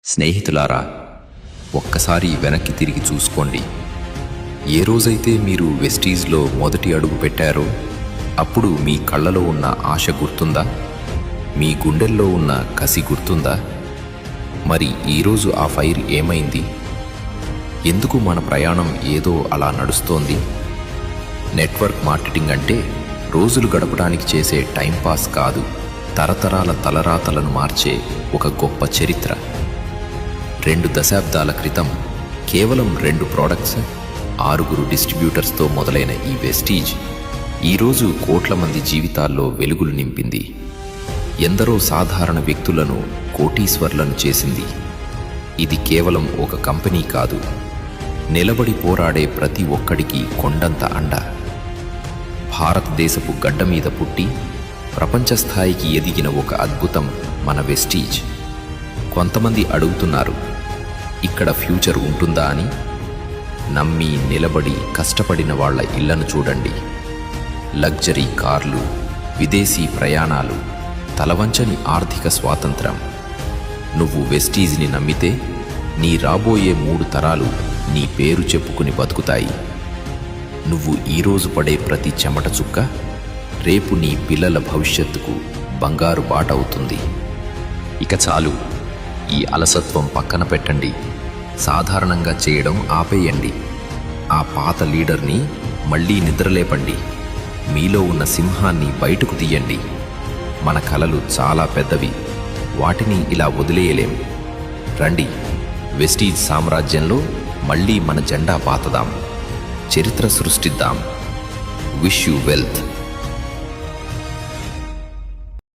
స్నేహితులారా, ఒక్కసారి వెనక్కి తిరిగి చూసుకోండి. ఏ రోజైతే మీరు వెస్టీజ్లో మొదటి అడుగు పెట్టారో అప్పుడు మీ కళ్ళలో ఉన్న ఆశ గుర్తుందా? మీ గుండెల్లో ఉన్న కసి గుర్తుందా? మరి ఈరోజు ఆ ఫైర్ ఏమైంది? ఎందుకు మన ప్రయాణం ఏదో అలా నడుస్తోంది? నెట్వర్క్ మార్కెటింగ్ అంటే రోజులు గడపడానికి చేసే టైంపాస్ కాదు, తరతరాల తలరాతలను మార్చే ఒక గొప్ప చరిత్ర. 2 దశాబ్దాల క్రితం కేవలం 2 ప్రోడక్ట్స్, 6 డిస్ట్రిబ్యూటర్స్తో మొదలైన ఈ వెస్టీజ్ ఈరోజు కోట్ల మంది జీవితాల్లో వెలుగులు నింపింది. ఎందరో సాధారణ వ్యక్తులను కోటీశ్వర్లను చేసింది. ఇది కేవలం ఒక కంపెనీ కాదు, నిలబడి పోరాడే ప్రతి ఒక్కడికి కొండంత అండ. భారతదేశపు గడ్డ మీద పుట్టి ప్రపంచ స్థాయికి ఎదిగిన ఒక అద్భుతం మన వెస్టీజ్. కొంతమంది అడుగుతున్నారు, ఇక్కడ ఫ్యూచర్ ఉంటుందా అని. నమ్మి నిలబడి కష్టపడిన వాళ్ల ఇళ్లను చూడండి. లగ్జరీ కార్లు, విదేశీ ప్రయాణాలు, తలవంచని ఆర్థిక స్వాతంత్రం. నువ్వు వెస్టీజ్ని నమ్మితే నీ రాబోయే 3 తరాలు నీ పేరు చెప్పుకుని బతుకుతాయి. నువ్వు ఈరోజు పడే ప్రతి చెమట చుక్క రేపు నీ పిల్లల భవిష్యత్తుకు బంగారు బాట అవుతుంది. ఇక చాలు, ఈ అలసత్వం పక్కన పెట్టండి. సాధారణంగా చేయడం ఆపేయండి. ఆ పాత లీడర్ని మళ్ళీ నిద్రలేపండి. మీలో ఉన్న సింహాన్ని బయటకు తీయండి. మన కలలు చాలా పెద్దవి, వాటిని ఇలా వదిలేయలేం. రండి, వెస్టీజ్ సామ్రాజ్యంలో మళ్ళీ మన జెండా పాతదాం, చరిత్ర సృష్టిద్దాం. Wish you wealth.